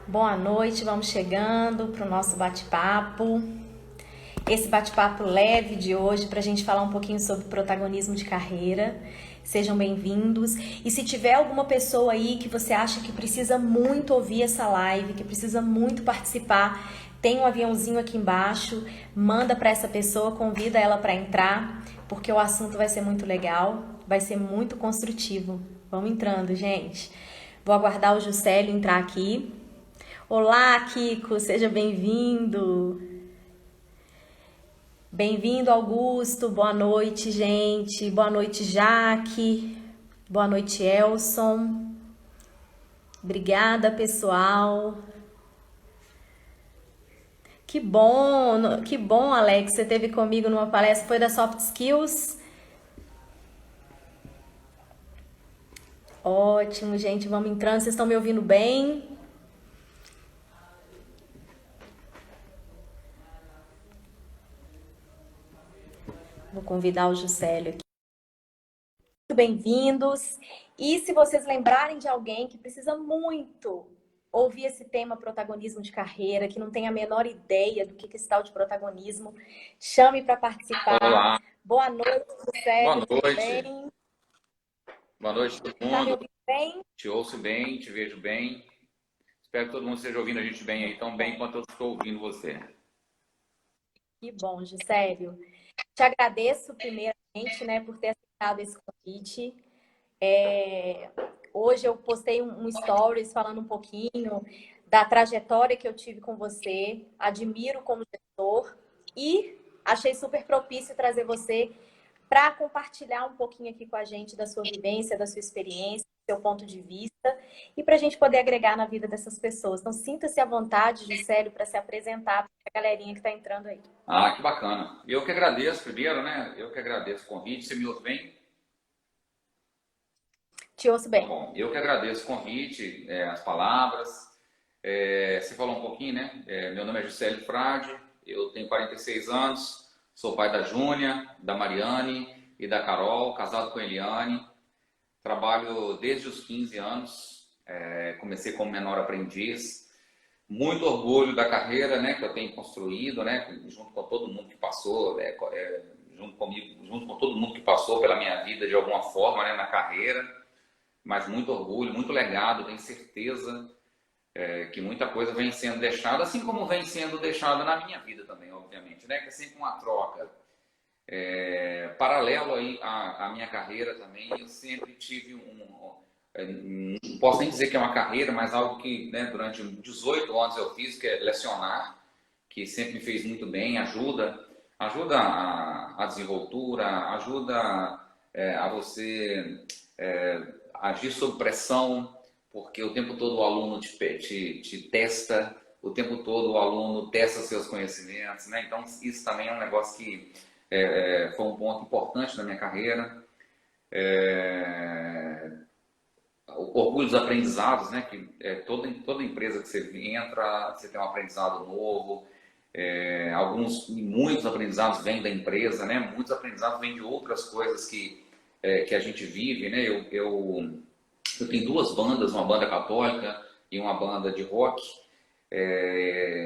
Boa noite, vamos chegando para o nosso bate-papo. Esse bate-papo leve de hoje para a gente falar um pouquinho sobre protagonismo de carreira. Sejam bem-vindos. E se tiver alguma pessoa aí que você acha que precisa muito ouvir essa live, que precisa muito participar, tem um aviãozinho aqui embaixo, manda para essa pessoa, convida ela para entrar, porque o assunto vai ser muito legal, vai ser muito construtivo. Vamos entrando, gente. Vou aguardar o Juscelio entrar aqui. Olá, Kiko, seja bem-vindo. Bem-vindo, Augusto. Boa noite, gente. Boa noite, Jaque. Boa noite, Elson. Obrigada, pessoal. Que bom, Alex. Você esteve comigo numa palestra, foi da Soft Skills? Ótimo, gente. Vamos entrando. Vocês estão me ouvindo bem? Vou convidar o Juscelio aqui. Muito bem-vindos. E se vocês lembrarem de alguém que precisa muito ouvir esse tema protagonismo de carreira, que não tem a menor ideia do que é esse tal de protagonismo, chame para participar. Olá, Boa noite, boa Juscelio, tudo noite. bem? Boa noite, todo Tá me mundo. ouvindo bem? Te ouço bem, te vejo bem. Espero que todo mundo esteja ouvindo a gente bem aí, tão bem quanto eu estou ouvindo você. Que bom, Juscelio. Te agradeço primeiramente, né, por ter aceitado esse convite. Hoje eu postei um stories falando um pouquinho da trajetória que eu tive com você, admiro como gestor e achei super propício trazer você para compartilhar um pouquinho aqui com a gente da sua vivência, da sua experiência, do seu ponto de vista e para a gente poder agregar na vida dessas pessoas. Então sinta-se à vontade, Juscelio, para se apresentar para a galerinha que está entrando aí. Ah, que bacana. Eu que agradeço primeiro, né? Eu que agradeço o convite. Você me ouve bem? Te ouço Tá bem. bom. Eu que agradeço o convite, as palavras. Você falou um pouquinho, né? Meu nome é Juscelio Frade, eu tenho 46 anos, sou pai da Júnia, da Mariane e da Carol, casado com a Eliane. Trabalho desde os 15 anos, comecei como menor aprendiz. Muito orgulho da carreira, né, que eu tenho construído, né, junto com todo mundo que passou, junto comigo, junto com todo mundo que passou pela minha vida de alguma forma, né, na carreira. Mas muito orgulho, muito legado, tenho certeza que muita coisa vem sendo deixada, assim como vem sendo deixada na minha vida também, obviamente, né, que é sempre uma troca. Paralelo aí à minha carreira também, eu sempre tive não posso nem dizer que é uma carreira, mas algo que, né, durante 18 anos eu fiz, que é lecionar, que sempre me fez muito bem, ajuda a desenvoltura, ajuda a você agir sob pressão, porque o tempo todo o aluno te testa, o tempo todo o aluno testa seus conhecimentos, né? Então isso também é um negócio que foi um ponto importante na minha carreira. É, o orgulho dos aprendizados, né? Que toda empresa que você entra, você tem um aprendizado novo. Muitos aprendizados vêm da empresa, né? Muitos aprendizados vêm de outras coisas que a gente vive, né? Eu tenho duas bandas, uma banda católica e uma banda de rock.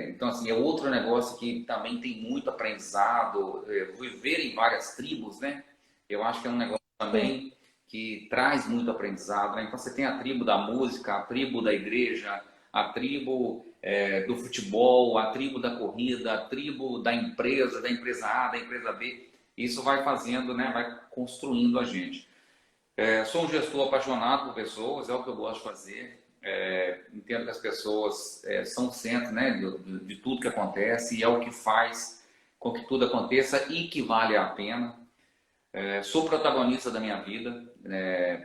Então, assim, é outro negócio que também tem muito aprendizado. Viver em várias tribos, né? Eu acho que é um negócio Sim. também que traz muito aprendizado, né? Então, você tem a tribo da música, a tribo da igreja, a tribo do futebol, a tribo da corrida, a tribo da empresa A, da empresa B. Isso vai fazendo, né? Vai construindo a gente. Sou um gestor apaixonado por pessoas, é o que eu gosto de fazer. Entendo que as pessoas são o centro, né, de tudo que acontece e é o que faz com que tudo aconteça e que vale a pena. Sou protagonista da minha vida,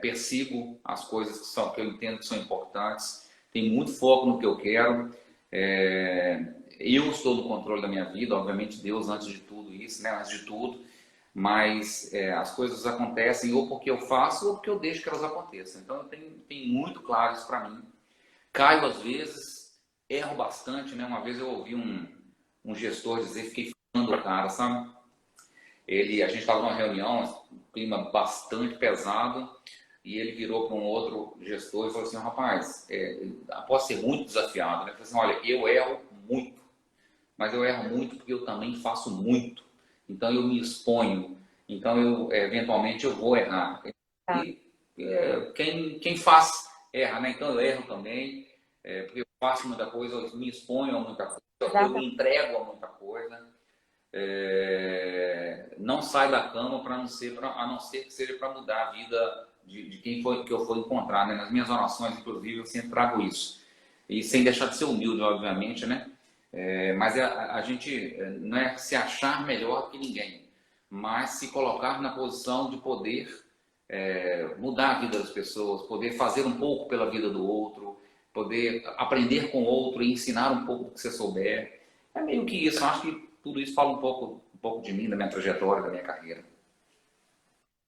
persigo as coisas que eu entendo que são importantes, tenho muito foco no que eu quero. Eu estou no controle da minha vida, obviamente Deus antes de tudo isso, né, antes de tudo, mas as coisas acontecem ou porque eu faço ou porque eu deixo que elas aconteçam. Então eu tenho muito claro isso para mim. Caio às vezes, erro bastante, né? Uma vez eu ouvi um gestor dizer, fiquei falando do cara, sabe? A gente estava numa reunião, um clima bastante pesado. E ele virou para um outro gestor e falou assim, rapaz, após ser muito desafiado, né? Ele falou assim, olha, eu erro muito, mas eu erro muito porque eu também faço muito. Então eu me exponho. Então eventualmente eu vou errar. Tá. E quem faz erra, né? Então eu erro também, porque eu faço muita coisa, eu me exponho a muita coisa, eu me entrego a muita coisa. Não sai da cama a não ser que seja para mudar a vida de quem foi que eu for encontrar, né? Nas minhas orações, inclusive, eu sempre trago isso. E sem deixar de ser humilde, obviamente, né? Mas a gente não é se achar melhor que ninguém, mas se colocar na posição de poder mudar a vida das pessoas, poder fazer um pouco pela vida do outro, poder aprender com o outro e ensinar um pouco do que você souber. É meio que isso. Eu acho que tudo isso fala um pouco de mim, da minha trajetória, da minha carreira.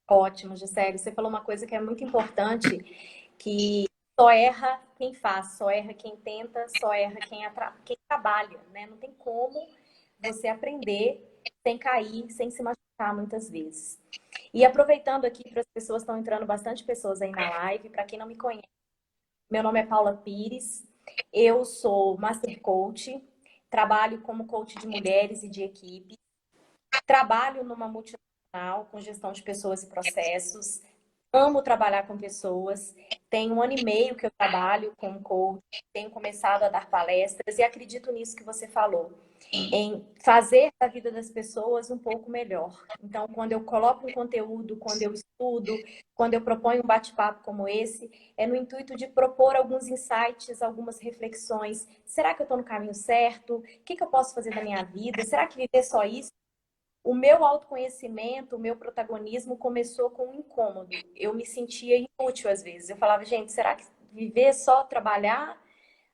Ótimo, Juscelio. Você falou uma coisa que é muito importante, que só erra quem faz, só erra quem tenta, só erra quem trabalha, né? Não tem como você aprender sem cair, sem se machucar muitas vezes. E aproveitando aqui para as pessoas, estão entrando bastante pessoas aí na live, para quem não me conhece, meu nome é Paula Pires, eu sou Master Coach, trabalho como coach de mulheres e de equipe, trabalho numa multinacional com gestão de pessoas e processos, amo trabalhar com pessoas, tem 1 ano e meio que eu trabalho como coach, tenho começado a dar palestras e acredito nisso que você falou, em fazer a vida das pessoas um pouco melhor. Então, quando eu coloco um conteúdo, quando eu estudo, quando eu proponho um bate-papo como esse, é no intuito de propor alguns insights, algumas reflexões. Será que eu estou no caminho certo? O que eu posso fazer da minha vida? Será que viver só isso? O meu autoconhecimento, o meu protagonismo começou com um incômodo. Eu me sentia inútil às vezes. Eu falava, gente, será que viver só trabalhar?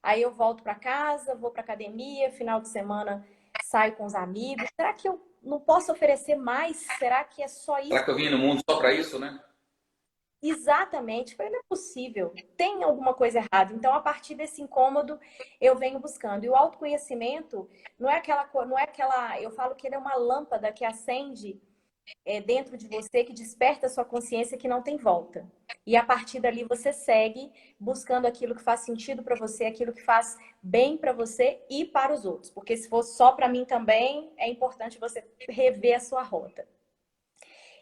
Aí eu volto para casa, vou para academia, final de semana saio com os amigos. Será que eu não posso oferecer mais? Será que é só Será isso? que eu vim no mundo só para isso, né? Exatamente. Falei, não é possível. Tem alguma coisa errada. Então, a partir desse incômodo, eu venho buscando. E o autoconhecimento não é aquela. Eu falo que ele é uma lâmpada que acende dentro de você, que desperta a sua consciência, que não tem volta. E a partir dali você segue buscando aquilo que faz sentido para você, aquilo que faz bem para você e para os outros. Porque se for só para mim também, é importante você rever a sua rota.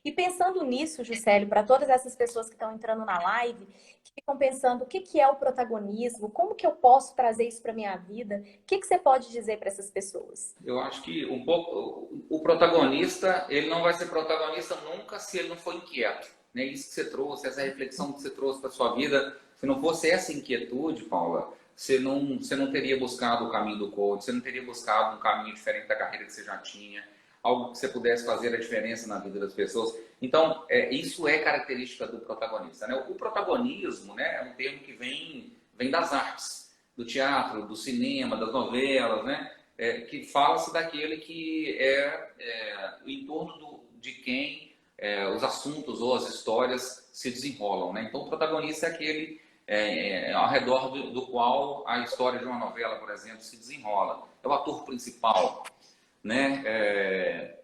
E pensando nisso, Juscelio, para todas essas pessoas que estão entrando na live, que ficam pensando o que é o protagonismo, como que eu posso trazer isso para minha vida, o que você pode dizer para essas pessoas? Eu acho que um pouco o protagonista, ele não vai ser protagonista nunca se ele não for inquieto. Né? Isso que você trouxe, essa reflexão que você trouxe para sua vida, se não fosse essa inquietude, Paula, você não teria buscado o caminho do coach, você não teria buscado um caminho diferente da carreira que você já tinha, algo que você pudesse fazer a diferença na vida das pessoas. Então, isso é característica do protagonista. Né? O protagonismo, né, é um termo que vem das artes, do teatro, do cinema, das novelas, né? Que fala-se daquele que em torno de quem os assuntos ou as histórias se desenrolam. Né? Então, o protagonista é aquele ao redor do qual a história de uma novela, por exemplo, se desenrola. É o ator principal. Né?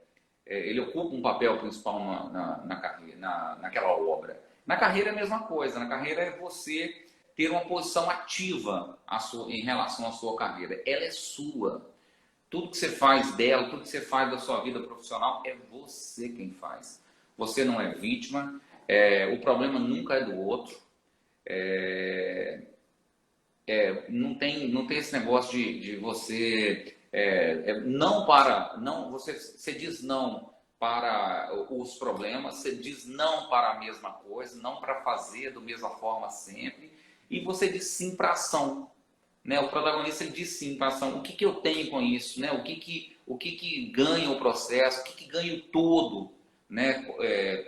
Ele ocupa um papel principal na carreira, naquela obra. Na carreira é a mesma coisa. Na carreira é você ter uma posição ativa em relação à sua carreira. Ela é sua. Tudo que você faz dela, tudo que você faz da sua vida profissional, é você quem faz. Você não é vítima, o problema nunca é do outro. Não tem esse negócio de você você diz não para os problemas, você diz não para a mesma coisa, não para fazer da mesma forma sempre, e você diz sim para a ação. Né? O protagonista ele diz sim para a ação. O que eu tenho com isso? Né? O que ganha o processo? O que ganha o todo, né?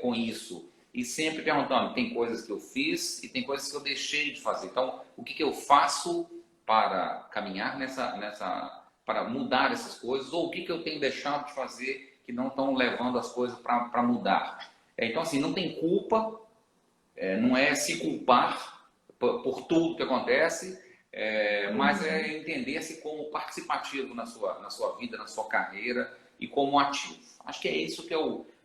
Com isso? E sempre perguntando, tem coisas que eu fiz e tem coisas que eu deixei de fazer. Então, o que eu faço para caminhar para mudar essas coisas? Ou o que eu tenho deixado de fazer que não estão levando as coisas para mudar? Então, assim, não tem culpa, não é se culpar por tudo que acontece, mas é entender-se como participativo na sua vida, na sua carreira e como ativo. Acho que é isso que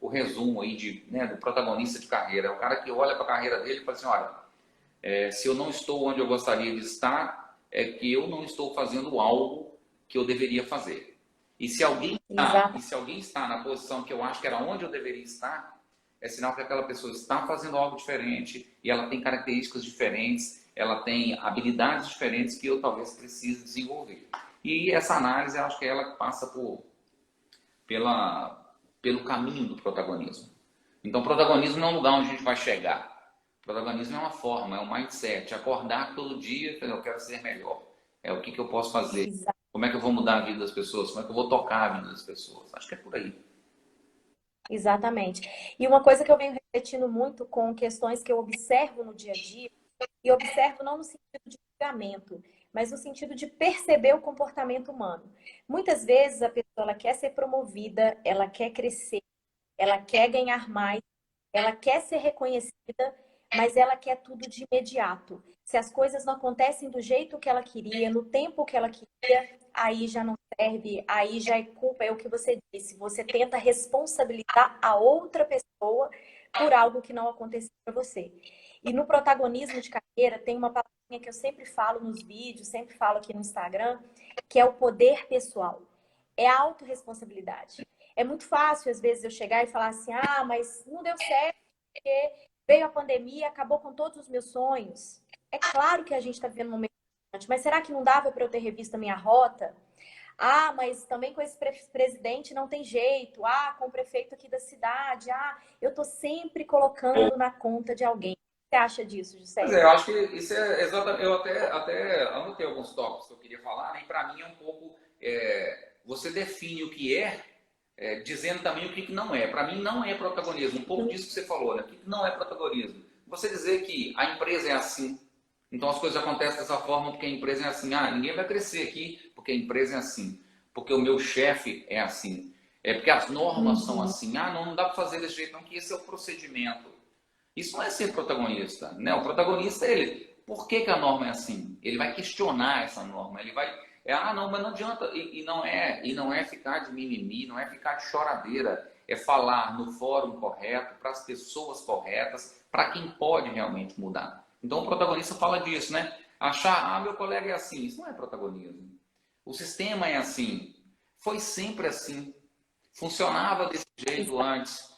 o resumo aí do protagonista de carreira. É o cara que olha para a carreira dele e fala assim, olha, se eu não estou onde eu gostaria de estar, é que eu não estou fazendo algo que eu deveria fazer. E se alguém está na posição que eu acho que era onde eu deveria estar, é sinal que aquela pessoa está fazendo algo diferente e ela tem características diferentes, ela tem habilidades diferentes que eu talvez precise desenvolver. E essa análise, eu acho que ela passa pelo caminho do protagonismo. Então, protagonismo não é um lugar onde a gente vai chegar. Protagonismo é uma forma, é um mindset. Acordar todo dia, eu quero ser melhor. É o que eu posso fazer. Como é que eu vou mudar a vida das pessoas? Como é que eu vou tocar a vida das pessoas? Acho que é por aí. Exatamente. E uma coisa que eu venho refletindo muito com questões que eu observo no dia a dia, e observo não no sentido de julgamento, mas no sentido de perceber o comportamento humano. Muitas vezes a pessoa ela quer ser promovida, ela quer crescer, ela quer ganhar mais, ela quer ser reconhecida, mas ela quer tudo de imediato. Se as coisas não acontecem do jeito que ela queria, no tempo que ela queria, aí já não serve, aí já é culpa, é o que você disse. Você tenta responsabilizar a outra pessoa por algo que não aconteceu para você. E no protagonismo de carreira, tem uma palavrinha que eu sempre falo nos vídeos, sempre falo aqui no Instagram, que é o poder pessoal. É a autorresponsabilidade. É muito fácil, às vezes, eu chegar e falar assim, mas não deu certo, porque veio a pandemia, acabou com todos os meus sonhos. É claro que a gente está vivendo um momento importante, mas será que não dava para eu ter revisto a minha rota? Mas também com esse presidente não tem jeito. Com o prefeito aqui da cidade. Eu estou sempre colocando na conta de alguém. O que você acha disso, Pois Juscelio? eu acho que isso é exatamente. Eu até anotei alguns tópicos que eu queria falar, né? E para mim é um pouco. Você define o que dizendo também o que não é. Para mim não é protagonismo. Um pouco disso que você falou, né? O que não é protagonismo? Você dizer que a empresa é assim, então as coisas acontecem dessa forma porque a empresa é assim. Ninguém vai crescer aqui porque a empresa é assim. Porque o meu chefe é assim. É porque as normas são assim. Não dá para fazer desse jeito, não, que esse é o procedimento. Isso não é ser protagonista, né? O protagonista, por que a norma é assim? Ele vai questionar essa norma, ele vai, não, mas não adianta, e não é ficar de mimimi, não é ficar de choradeira, é falar no fórum correto, para as pessoas corretas, para quem pode realmente mudar. Então o protagonista fala disso, né? Achar, meu colega é assim, isso não é protagonismo. O sistema é assim, foi sempre assim, funcionava desse jeito antes.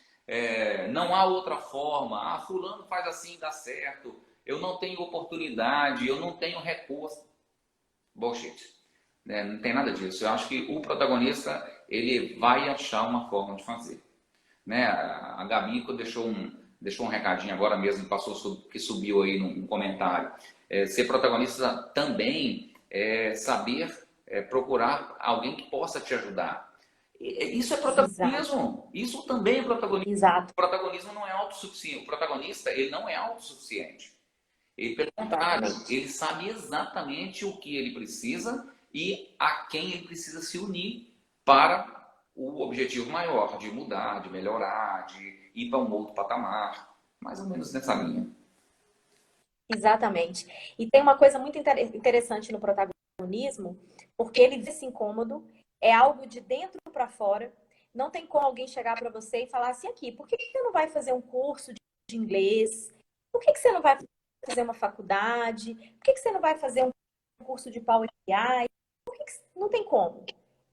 Não há outra forma. Fulano faz assim, dá certo. Eu não tenho oportunidade, eu não tenho recurso. Bullshit. Não tem nada disso. Eu acho que o protagonista, ele vai achar uma forma de fazer. Né? A Gabi deixou um recadinho agora mesmo, que subiu aí num comentário. Ser protagonista também é saber procurar alguém que possa te ajudar. Isso é protagonismo. Isso também é protagonismo. Exato. O protagonismo não é autossuficiente. O protagonista, ele não é autossuficiente. Ele, pelo contrário, ele sabe exatamente o que ele precisa e a quem ele precisa se unir para o objetivo maior, de mudar, de melhorar, de ir para um outro patamar. Mais ou menos nessa linha. Exatamente. E tem uma coisa muito interessante no protagonismo, porque ele vê esse incômodo, é algo de dentro para fora. Não tem como alguém chegar para você e falar assim, aqui, por que você não vai fazer um curso de inglês? Por que você não vai fazer uma faculdade? Por que você não vai fazer um curso de Power BI? Não tem como.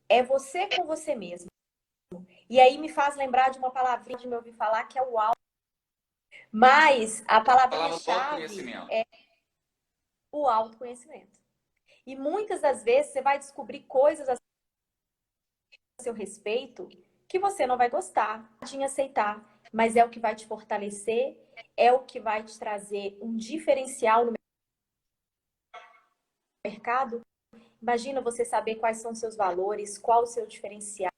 É você com você mesmo. E aí me faz lembrar de uma palavrinha de me ouvir falar, que é o auto. Mas a palavrinha-chave é o autoconhecimento. E muitas das vezes você vai descobrir coisas a seu respeito que você não vai gostar de aceitar, mas é o que vai te fortalecer, é o que vai te trazer um diferencial no mercado. Imagina você saber quais são seus valores, qual o seu diferencial,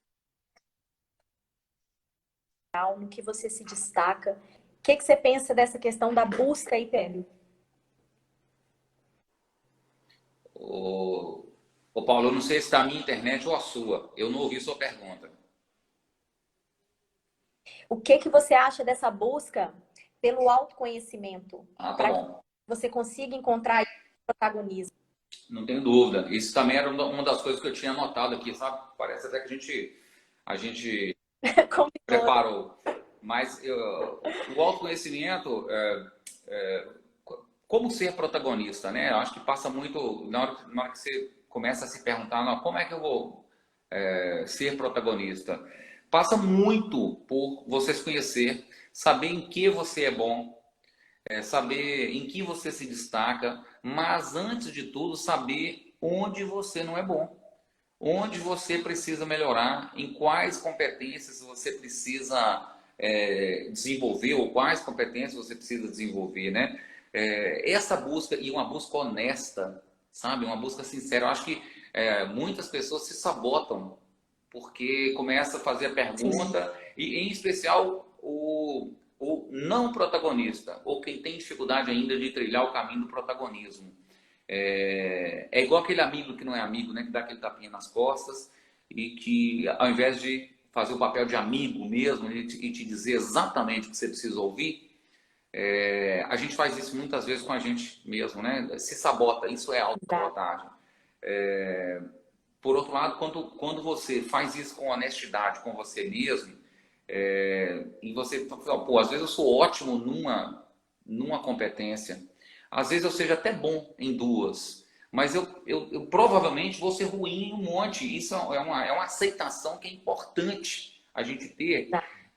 no que você se destaca. O que você pensa dessa questão da busca aí, Pedro? Ô Paulo, eu não sei se está a minha internet ou a sua. Eu não ouvi sua pergunta. O que você acha dessa busca pelo autoconhecimento? Tá Para que bom. você consiga encontrar protagonismo. Não tenho dúvida. Isso também era uma das coisas que eu tinha anotado aqui, sabe? Parece até que a gente preparou. Mas o autoconhecimento, como ser protagonista, né? Eu acho que passa muito, na hora que você começa a se perguntar, não, como é que eu vou ser protagonista? Passa muito por você se conhecer, saber em que você é bom, saber em que você se destaca, mas antes de tudo, saber onde você não é bom, onde você precisa melhorar, em quais competências você precisa desenvolver ou quais competências você precisa desenvolver, né? Essa busca e uma busca honesta, sabe? Uma busca sincera. Eu acho que muitas pessoas se sabotam porque começa a fazer a Sim, pergunta e, em especial, o não protagonista ou quem tem dificuldade ainda de trilhar o caminho do protagonismo. É igual aquele amigo que não é amigo, né? Que dá aquele tapinha nas costas e que, ao invés de fazer o papel de amigo mesmo e te dizer exatamente o que você precisa ouvir, a gente faz isso muitas vezes com a gente mesmo, né? Se sabota, isso é exato. autossabotagem. Por outro lado, quando você faz isso com honestidade com você mesmo, e você fala, pô, às vezes eu sou ótimo numa competência, às vezes eu seja até bom em duas, mas eu provavelmente vou ser ruim em um monte. Isso é uma aceitação que é importante a gente ter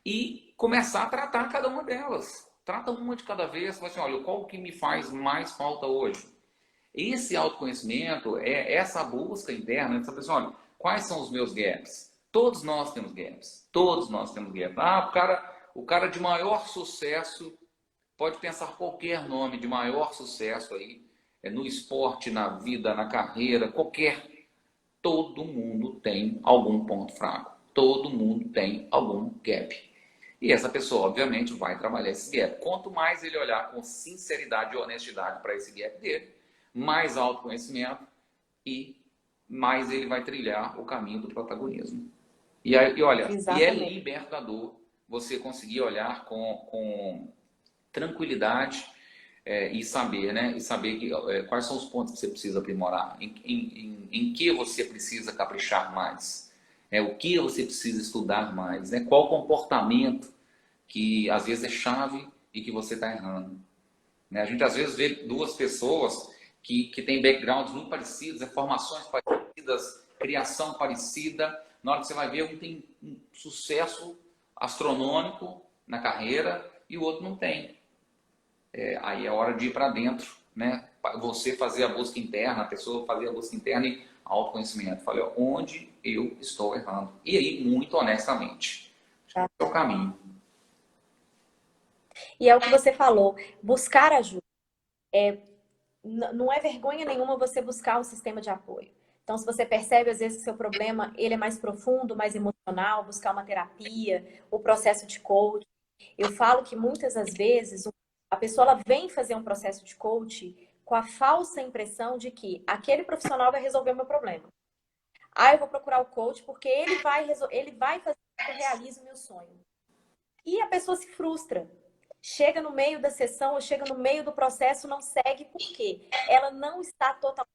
e começar a tratar cada uma delas. Trata uma de cada vez, fala assim, olha, qual que me faz mais falta hoje? Esse autoconhecimento é essa busca interna, essa pessoa, olha, quais são os meus gaps? Todos nós temos gaps. Todos nós temos gaps. Ah, o cara de maior sucesso, pode pensar qualquer nome de maior sucesso aí, no esporte, na vida, na carreira, qualquer. Todo mundo tem algum ponto fraco. Todo mundo tem algum gap. E essa pessoa, obviamente, vai trabalhar esse gap. Quanto mais ele olhar com sinceridade e honestidade para esse gap dele, mais autoconhecimento e mais ele vai trilhar o caminho do protagonismo. E olha, e é Exatamente. libertador você conseguir olhar com tranquilidade e saber, né? E saber quais são os pontos que você precisa aprimorar, em que você precisa caprichar mais, o que você precisa estudar mais, né? Qual comportamento que às vezes é chave e que você está errando. Né? A gente às vezes vê duas pessoas que têm backgrounds muito parecidos, formações parecidas, criação parecida. Na hora que você vai ver, um tem um sucesso astronômico na carreira e o outro não tem. Aí é hora de ir para dentro, né? Você fazer a busca interna, a pessoa fazer a busca interna e autoconhecimento. Falei, ó, onde eu estou errando? E aí, muito honestamente, esse é o caminho. E é o que você falou, buscar ajuda. Não é vergonha nenhuma você buscar um sistema de apoio. Então, se você percebe, às vezes, que seu problema ele é mais profundo, mais emocional, buscar uma terapia, o processo de coaching. Eu falo que muitas das vezes a pessoa ela vem fazer um processo de coaching com a falsa impressão de que aquele profissional vai resolver o meu problema. Ah, eu vou procurar o coach porque ele vai fazer com que eu realize o meu sonho. E a pessoa se frustra. Chega no meio da sessão ou chega no meio do processo, não segue porque ela não está totalmente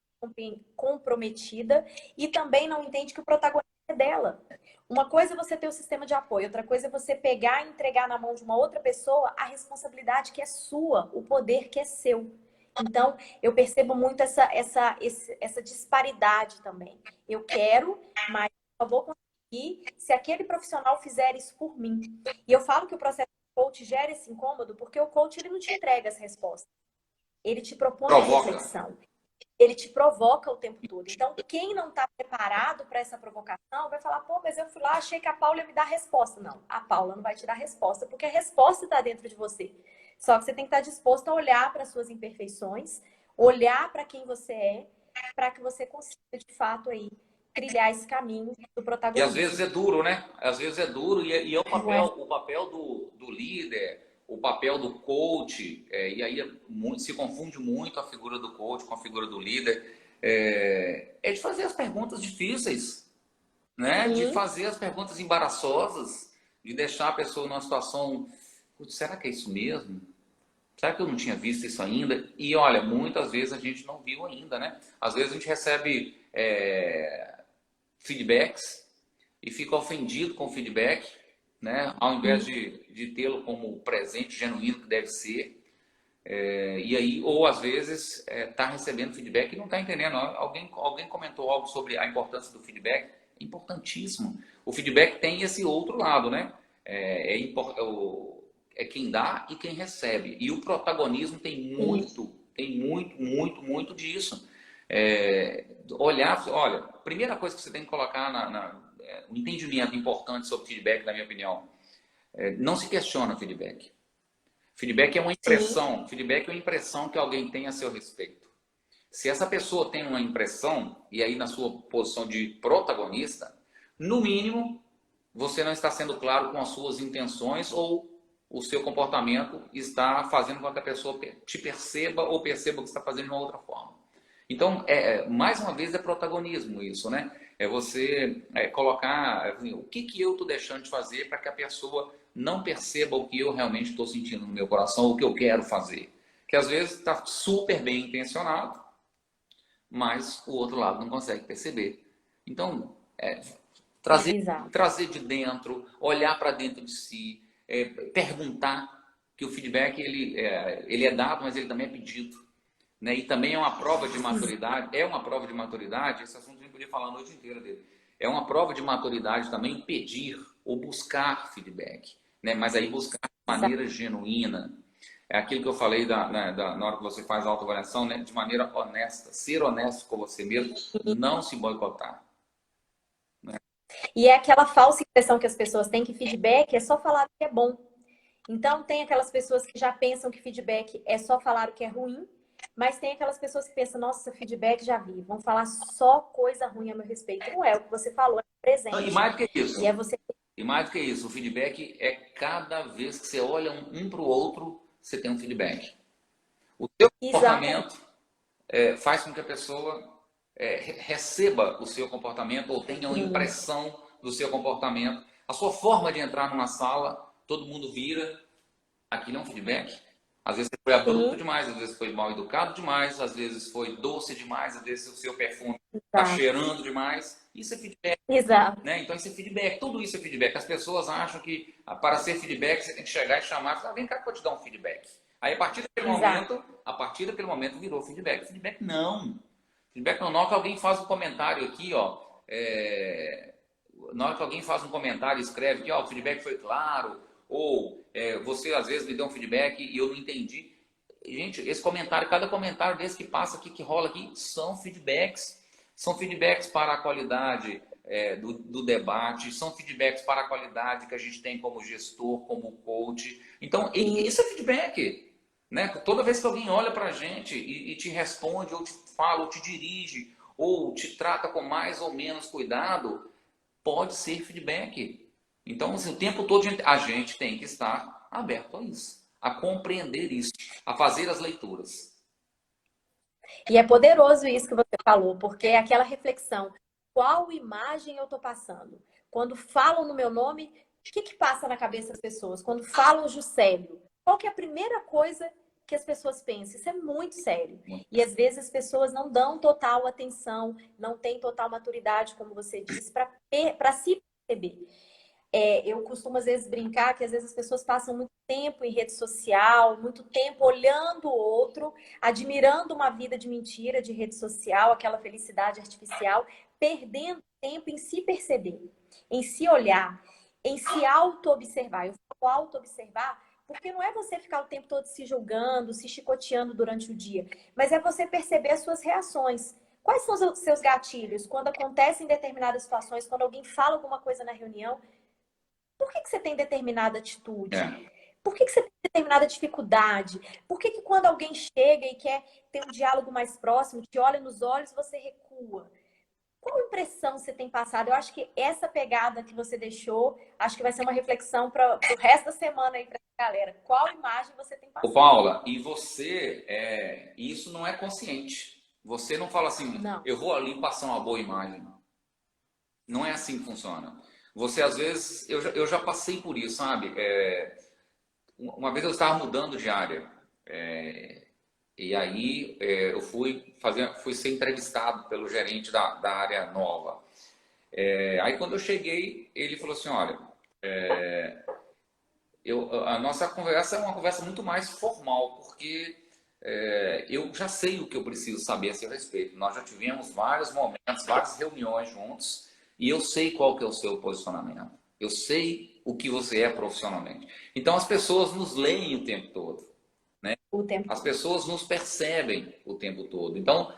comprometida e também não entende que o protagonista é dela. Uma coisa é você ter o sistema de apoio, outra coisa é você pegar e entregar na mão de uma outra pessoa a responsabilidade que é sua, o poder que é seu. Então, eu percebo muito essa disparidade também. Eu quero, mas só vou conseguir se aquele profissional fizer isso por mim. E eu falo que o processo de coach gera esse incômodo porque o coach ele não te entrega as respostas. Ele te propõe a Provoca. reflexão. Ele te provoca o tempo todo. Então, quem não está preparado para essa provocação vai falar, pô, mas eu fui lá, achei que a Paula ia me dar a resposta. Não, a Paula não vai te dar a resposta, porque a resposta está dentro de você. Só que você tem que estar disposto a olhar para as suas imperfeições, olhar para quem você é, para que você consiga, de fato, aí, trilhar esse caminho do E às vezes protagonismo. é duro, né? Às vezes é duro e é Não é? o papel do líder, o papel do coach, e aí se confunde muito a figura do coach com a figura do líder, é de fazer as perguntas difíceis, né? De Sim, fazer as perguntas embaraçosas, de deixar a pessoa numa situação, "Putz, será que é isso mesmo? Será que eu não tinha visto isso ainda?" E olha, muitas vezes a gente não viu ainda, né? Às vezes a gente recebe feedbacks e fica ofendido com o feedback né? Ao invés de tê-lo como presente genuíno que deve ser. E aí, ou às vezes está recebendo feedback e não está entendendo. Alguém comentou algo sobre a importância do feedback. É importantíssimo. O feedback tem esse outro lado, né? É quem dá e quem recebe. E o protagonismo tem muito disso. Olha, primeira coisa que você tem que colocar um entendimento importante sobre feedback, na minha opinião, não se questiona feedback. Feedback é uma Sim, impressão. Feedback é uma impressão que alguém tem a seu respeito. Se essa pessoa tem uma impressão, e aí na sua posição de protagonista, no mínimo, você não está sendo claro com as suas intenções ou o seu comportamento está fazendo com que a pessoa te perceba ou perceba o que você está fazendo de uma outra forma. Então, mais uma vez, é protagonismo isso, né? É você colocar assim, o que eu estou deixando de fazer para que a pessoa não perceba o que eu realmente estou sentindo no meu coração, o que eu quero fazer. Que às vezes está super bem intencionado, mas o outro lado não consegue perceber. Então, trazer, exato. trazer de dentro, olhar para dentro de si, perguntar, que o feedback ele é dado, mas ele também é pedido. Né? E também é uma prova de maturidade, esse assunto a gente podia falar a noite inteira dele. É uma prova de maturidade também pedir ou buscar feedback, né? Mas aí buscar de Exato. maneira genuína. É aquilo que eu falei na hora que você faz a autoavaliação, né? De maneira honesta, ser honesto com você mesmo, não se boicotar. E é aquela falsa impressão que as pessoas têm que feedback é só falar o que é bom. Então, tem aquelas pessoas que já pensam que feedback é só falar o que é ruim, mas tem aquelas pessoas que pensam, nossa, feedback já vi, vão falar só coisa ruim a meu respeito. Não é o que você falou, é E presente. mais do que E é isso, você. o feedback é cada vez que você olha um para o outro, você tem um feedback. O seu Exatamente. comportamento faz com que a pessoa receba o seu comportamento ou tenha uma impressão do seu comportamento. A sua forma de entrar numa sala, todo mundo vira, aquilo é um feedback. Às vezes você foi abrupto Sim, demais, às vezes foi mal educado demais, às vezes foi doce demais, às vezes o seu perfume está exato. cheirando demais. Isso é feedback, Exato. né? Então isso é feedback, tudo isso é feedback. As pessoas acham que para ser feedback você tem que chegar e chamar, falar, vem cá que eu te dar um feedback. Aí Exato. a partir daquele momento virou feedback. Feedback não. Feedback não, na hora que alguém faz um comentário aqui, ó, na hora que alguém faz um comentário, escreve que ó, o feedback foi claro, ou você às vezes me deu um feedback e eu não entendi. Gente, esse comentário, cada comentário desse que passa aqui, que rola aqui, são feedbacks. São feedbacks para a qualidade do debate, são feedbacks para a qualidade que a gente tem como gestor, como coach. Então, isso é feedback. Né? Toda vez que alguém olha para a gente e te responde, ou te fala, ou te dirige, ou te trata com mais ou menos cuidado, pode ser feedback. Então, assim, o tempo todo a gente tem que estar aberto a isso, a compreender isso, a fazer as leituras. E é poderoso isso que você falou, porque é aquela reflexão: qual imagem eu estou passando? Quando falam no meu nome, o que passa na cabeça das pessoas? Quando falam Juscelio, qual que é a primeira coisa que as pessoas pensam? Isso é muito sério. E às vezes as pessoas não dão total atenção, não têm total maturidade, como você disse, para se perceber. Eu costumo às vezes brincar que às vezes as pessoas passam muito tempo em rede social, muito tempo olhando o outro, admirando uma vida de mentira de rede social, aquela felicidade artificial, perdendo tempo em se perceber, em se olhar, em se auto-observar. Eu falo auto-observar porque não é você ficar o tempo todo se julgando, se chicoteando durante o dia, mas é você perceber as suas reações. Quais são os seus gatilhos quando acontecem determinadas situações, quando alguém fala alguma coisa na reunião? Por que você tem determinada atitude? É. Por que você tem determinada dificuldade? Por que quando alguém chega e quer ter um diálogo mais próximo, te olha nos olhos, você recua? Qual impressão você tem passado? Eu acho que essa pegada que você deixou, acho que vai ser uma reflexão para o resto da semana aí para a galera. Qual imagem você tem Ô, passado? Paula, e você, isso não é consciente. Você não fala assim, Não. eu vou ali passar uma boa imagem. Não é assim que funciona. Você, às vezes, eu já passei por isso, sabe? Uma vez eu estava mudando de área. E aí eu fui ser entrevistado pelo gerente da área nova. Aí quando eu cheguei, ele falou assim, olha, A nossa conversa é uma conversa muito mais formal, porque eu já sei o que eu preciso saber a seu respeito. Nós já tivemos vários momentos, várias reuniões juntos, e eu sei qual que é o seu posicionamento. Eu sei o que você é profissionalmente. Então as pessoas nos leem o tempo todo, né? O tempo As todo. pessoas nos percebem o tempo todo. Então,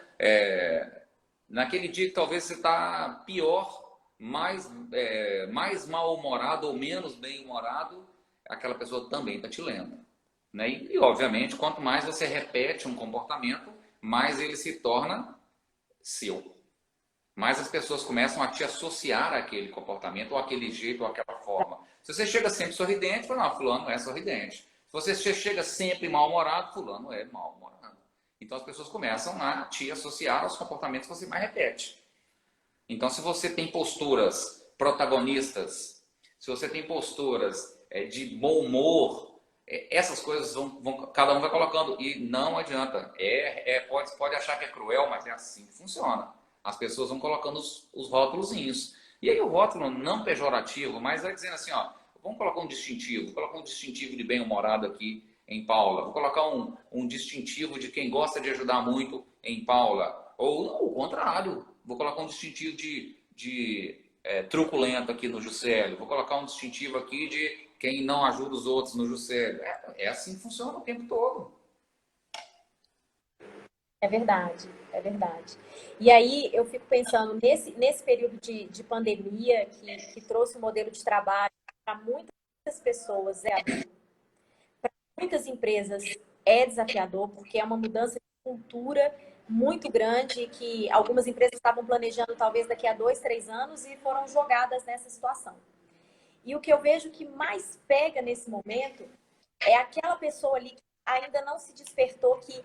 naquele dia que talvez você está pior, mais mal-humorado ou menos bem-humorado, aquela pessoa também está te lendo. Né? Obviamente, quanto mais você repete um comportamento, mais ele se torna seu. Mais as pessoas começam a te associar àquele comportamento, ou àquele jeito, ou àquela forma. Se você chega sempre sorridente, fala, não, fulano é sorridente. Se você chega sempre mal-humorado, fulano é mal-humorado. Então as pessoas começam a te associar aos comportamentos que você mais repete. Então, se você tem posturas protagonistas, se você tem posturas de bom humor, essas coisas cada um vai colocando. E não adianta. Pode achar que é cruel, mas é assim que funciona. As pessoas vão colocando os rótulozinhos. E aí o rótulo não pejorativo, mas vai dizendo assim, ó, vamos colocar um distintivo. Vou colocar um distintivo de bem-humorado aqui em Paula. Vou colocar um distintivo de quem gosta de ajudar muito em Paula. Ou o contrário. Vou colocar um distintivo de truculento aqui no Juscelio. Vou colocar um distintivo aqui de quem não ajuda os outros no Juscelio. É assim que funciona o tempo todo. É verdade, é verdade. E aí eu fico pensando, nesse período de pandemia que trouxe o modelo de trabalho para muitas pessoas, muitas empresas é desafiador, porque é uma mudança de cultura muito grande que algumas empresas estavam planejando talvez daqui a 2, 3 anos e foram jogadas nessa situação. E o que eu vejo que mais pega nesse momento é aquela pessoa ali que ainda não se despertou que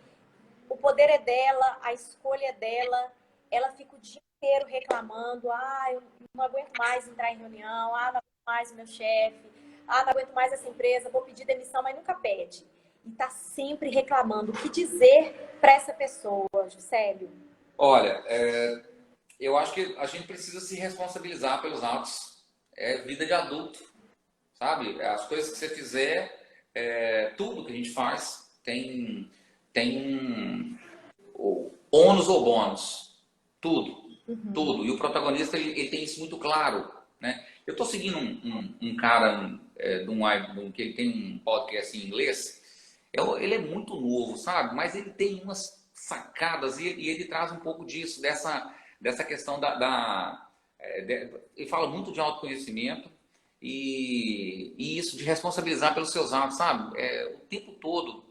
o poder é dela, a escolha é dela, ela fica o dia inteiro reclamando, eu não aguento mais entrar em reunião, não aguento mais o meu chefe, não aguento mais essa empresa, vou pedir demissão, mas nunca pede. E tá sempre reclamando. O que dizer para essa pessoa, Juscelio? Olha, eu acho que a gente precisa se responsabilizar pelos atos. É vida de adulto, sabe? As coisas que você fizer, tudo que a gente faz tem o ônus ou bônus. Tudo. Tudo. E o protagonista, ele tem isso muito claro, né? Eu estou seguindo um cara que ele tem um podcast em inglês. Ele é muito novo, sabe? Mas ele tem umas sacadas e ele traz um pouco disso, dessa questão ele fala muito de autoconhecimento e isso de responsabilizar pelos seus atos, sabe? O tempo todo.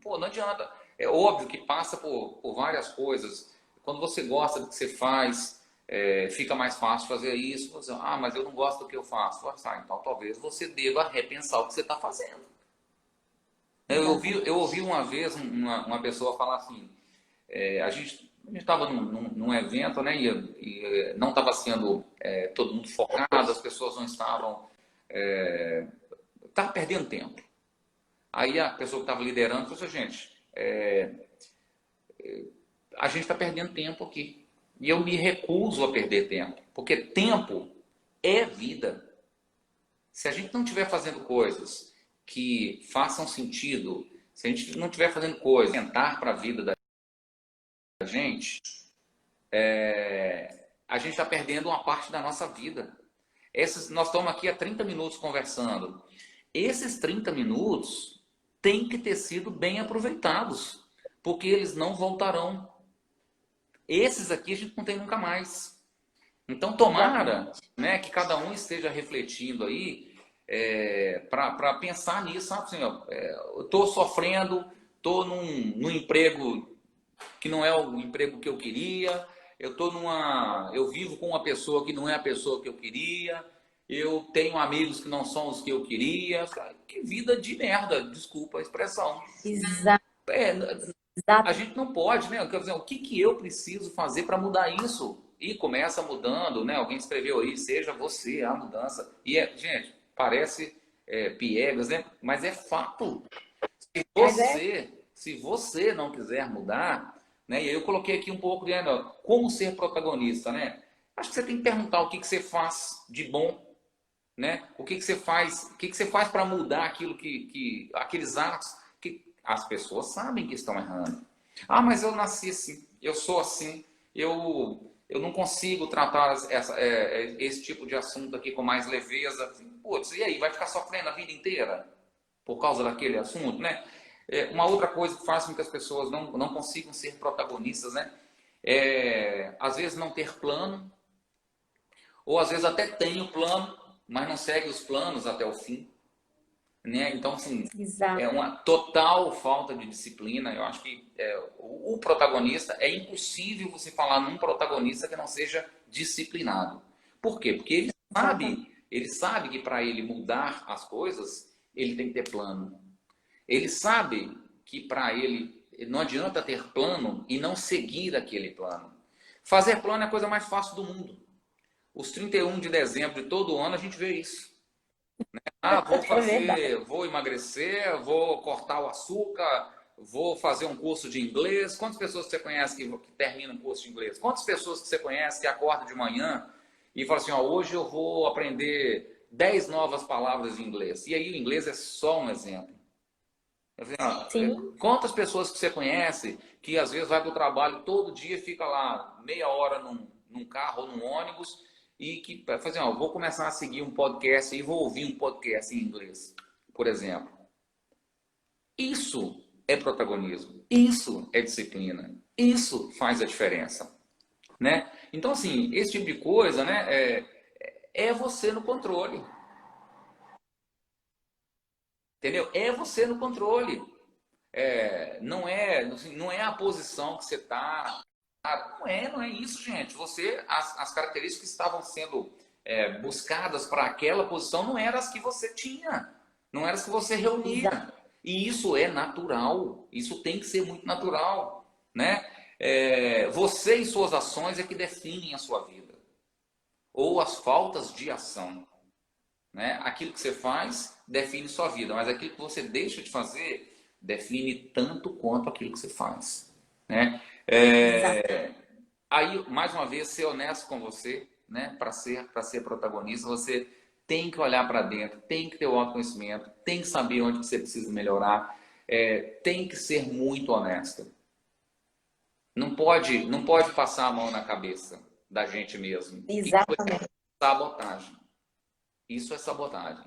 Pô, não adianta. É óbvio que passa por várias coisas. Quando você gosta do que você faz, fica mais fácil fazer isso. Você, mas eu não gosto do que eu faço. Então talvez você deva repensar o que você está fazendo. Eu ouvi uma vez uma pessoa falar assim, a gente estava num evento, né, e não estava sendo todo mundo focado, as pessoas não estavam, perdendo tempo. Aí a pessoa que estava liderando falou assim, gente, a gente está perdendo tempo aqui. E eu me recuso a perder tempo, porque tempo é vida. Se a gente não estiver fazendo coisas que façam sentido, se a gente não estiver fazendo coisas, tentar para a vida da gente, a gente está perdendo uma parte da nossa vida. Nós estamos aqui há 30 minutos conversando. Esses 30 minutos têm que ter sido bem aproveitados, porque eles não voltarão. Esses aqui a gente não tem nunca mais. Então, tomara, né, que cada um esteja refletindo aí para pensar nisso, sabe? Assim, eu estou sofrendo, estou num emprego que não é o emprego que eu queria, eu vivo com uma pessoa que não é a pessoa que eu queria, eu tenho amigos que não são os que eu queria. Que vida de merda, desculpa a expressão. Exato. A gente não pode, né? Quer dizer, o que eu preciso fazer para mudar isso? E começa mudando, né? Alguém escreveu aí, seja você a mudança. E, gente, parece piegas, né? Mas é fato. Se você não quiser mudar, né? E aí eu coloquei aqui um pouco de como ser protagonista, né? Acho que você tem que perguntar o que você faz de bom. né? O que que você faz? O que que você faz para mudar aquilo aqueles atos que as pessoas sabem que estão errando? Ah, mas eu nasci assim, eu sou assim, eu não consigo tratar esse tipo de assunto aqui com mais leveza. Putz, e aí, vai ficar sofrendo a vida inteira por causa daquele assunto, né? Uma outra coisa que faz com que as pessoas não consigam ser protagonistas, né? Às vezes não ter plano, ou às vezes até tem o plano, mas não segue os planos até o fim, né? Então, assim, é Exato. uma total falta de disciplina. Eu acho que o protagonista, é impossível você falar num protagonista que não seja disciplinado. Por quê? Porque Exatamente. ele sabe que para ele mudar as coisas, ele tem que ter plano. Ele sabe que para ele não adianta ter plano e não seguir aquele plano. Fazer plano é a coisa mais fácil do mundo. Os 31 de dezembro de todo ano a gente vê isso. Ah, É verdade. vou emagrecer, vou cortar o açúcar, vou fazer um curso de inglês. Quantas pessoas você conhece que terminam um curso de inglês? Quantas pessoas que você conhece que acorda de manhã e fala assim, ó, hoje eu vou aprender 10 novas palavras em inglês. E aí o inglês é só um exemplo. Sim, Quantas pessoas que você conhece que às vezes vai para o trabalho todo dia, fica lá meia hora num carro ou num ônibus e que vai fazer, ó, vou começar a seguir um podcast e vou ouvir um podcast em inglês, por exemplo. Isso é protagonismo, isso é disciplina, isso faz a diferença, né? Então, assim, esse tipo de coisa, né, é você no controle, entendeu? É você no controle. Não é a posição que você está. Não é isso, gente. As características que estavam sendo buscadas para aquela posição não eram as que você tinha, não eram as que você exato. reunia. E isso é natural, isso tem que ser muito natural, né? Você e suas ações é que definem a sua vida, ou as faltas de ação, né? Aquilo que você faz define sua vida, mas aquilo que você deixa de fazer define tanto quanto aquilo que você faz, né? Exato. Aí, mais uma vez, ser honesto com você, né? Para ser protagonista, você tem que olhar para dentro, tem que ter o autoconhecimento, tem que saber onde você precisa melhorar, tem que ser muito honesto. Não pode passar a mão na cabeça da gente mesmo. Isso é Exatamente. sabotagem. Isso é sabotagem.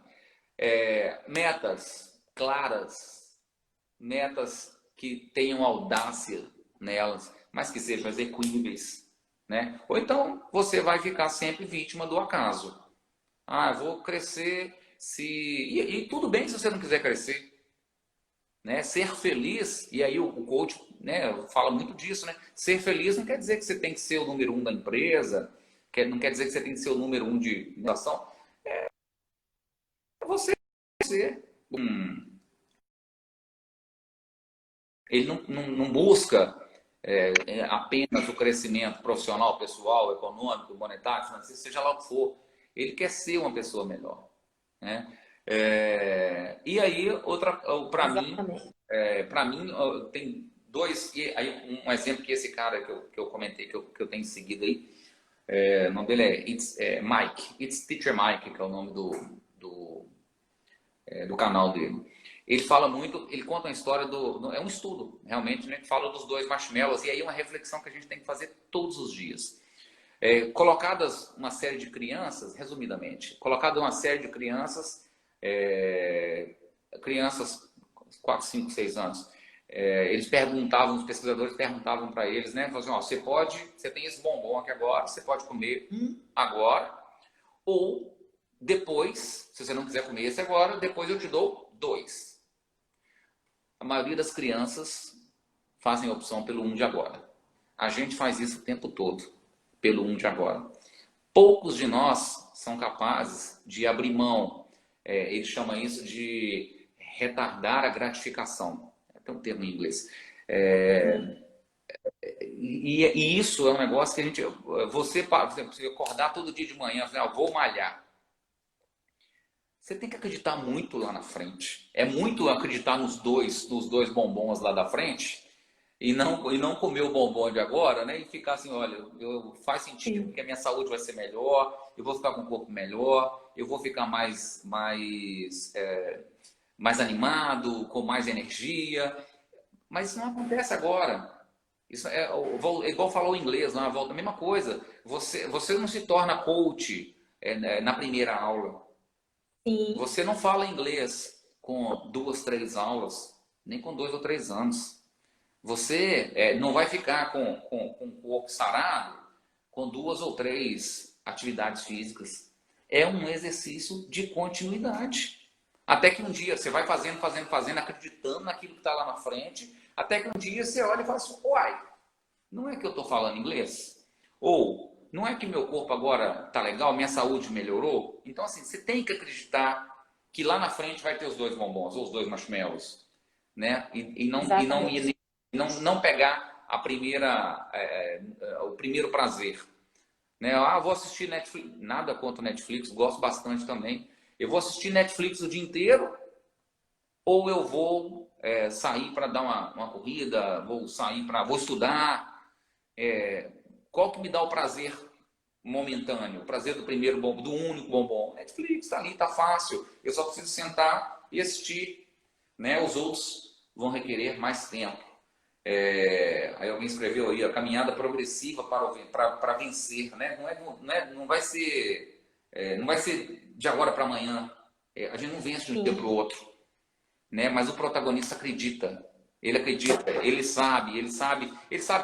Metas claras, metas que tenham audácia nelas, mas que sejam execuíveis, né? Ou então você vai ficar sempre vítima do acaso. Ah, eu vou crescer se e tudo bem se você não quiser crescer, né? Ser feliz, e aí o coach, né, fala muito disso, né? Ser feliz não quer dizer que você tem que ser o número um da empresa, não quer dizer que você tem que ser o número um de inovação. É você ser ele não busca apenas o crescimento profissional, pessoal, econômico, monetário, financeiro, seja lá o que for. Ele quer ser uma pessoa melhor, né? E aí, Exatamente. para mim, tem dois. E aí, um exemplo que esse cara que eu comentei, que eu tenho seguido aí, o nome dele é Mike, It's Teacher Mike, que é o nome do canal dele. Ele fala muito, ele conta uma história é um estudo, realmente, né, que fala dos dois marshmallows, e aí uma reflexão que a gente tem que fazer todos os dias. Colocadas uma série de crianças, resumidamente, colocada uma série de crianças, crianças 4, 5, 6 anos, eles perguntavam, os pesquisadores perguntavam para eles, né, falavam assim, ó, você tem esse bombom aqui agora, você pode comer um agora, ou depois, se você não quiser comer esse agora, depois eu te dou 2. A maioria das crianças fazem opção pelo um de agora. A gente faz isso o tempo todo, pelo um de agora. Poucos de nós são capazes de abrir mão. Ele chama isso de retardar a gratificação. Tem um termo em inglês. E isso é um negócio que a gente. Você, por exemplo, se acordar todo dia de manhã, falar, vou malhar. Você tem que acreditar muito lá na frente. É muito acreditar nos dois bombons lá da frente, e não comer o bombom de agora, né? E ficar assim, olha, faz sentido, Sim. porque a minha saúde vai ser melhor, eu vou ficar com o corpo melhor, eu vou ficar mais animado, com mais energia. Mas isso não acontece agora. Isso é igual falou o inglês, não, volta a mesma coisa. Você não se torna coach na primeira aula. Sim, Você não fala inglês com 2, 3 aulas, nem com 2 ou 3 anos. Você não vai ficar com o corpo sarado com 2 ou 3 atividades físicas. É um exercício de continuidade. Até que um dia você vai fazendo, fazendo, fazendo, acreditando naquilo que está lá na frente, até que um dia você olha e fala assim, uai, não é que eu estou falando inglês? Ou, não é que meu corpo agora está legal, minha saúde melhorou? Então, assim, você tem que acreditar que lá na frente vai ter os 2 bombons, ou os 2 marshmallows, né? exatamente. Não pegar o primeiro prazer, né? Ah, vou assistir Netflix, nada contra Netflix, gosto bastante também. Eu vou assistir Netflix o dia inteiro ou eu vou sair para dar uma corrida, vou estudar. Qual que me dá o prazer momentâneo? O prazer do primeiro bombom, do único bombom? Netflix, tá ali, tá fácil. Eu só preciso sentar e assistir, né? Os outros vão requerer mais tempo. Aí alguém escreveu aí, a caminhada progressiva para vencer, né? Não vai ser de agora para amanhã. A gente não vence de um dia para o Sim, outro, né? Mas o protagonista acredita, ele sabe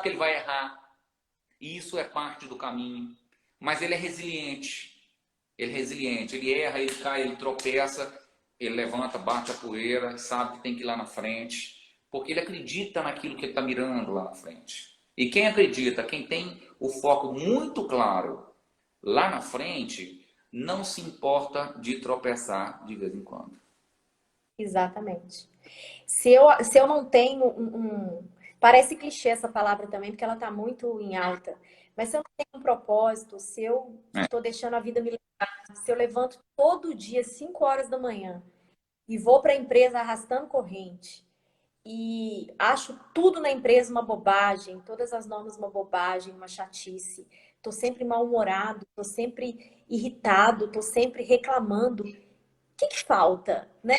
que ele vai errar, e isso é parte do caminho. Mas ele é resiliente, ele erra, ele cai, ele tropeça, ele levanta, bate a poeira, sabe que tem que ir lá na frente, porque ele acredita naquilo que ele está mirando lá na frente. E quem acredita, quem tem o foco muito claro lá na frente, não se importa de tropeçar de vez em quando. exatamente. Se eu não tenho parece clichê essa palavra também, porque ela está muito em alta. Mas se eu não tenho um propósito, se eu É. estou deixando a vida me levar, se eu levanto todo dia, 5 horas da manhã, e vou para a empresa arrastando corrente, e acho tudo na empresa uma bobagem, todas as normas uma bobagem, uma chatice, estou sempre mal-humorado, estou sempre irritado, estou sempre reclamando. O que que falta, né?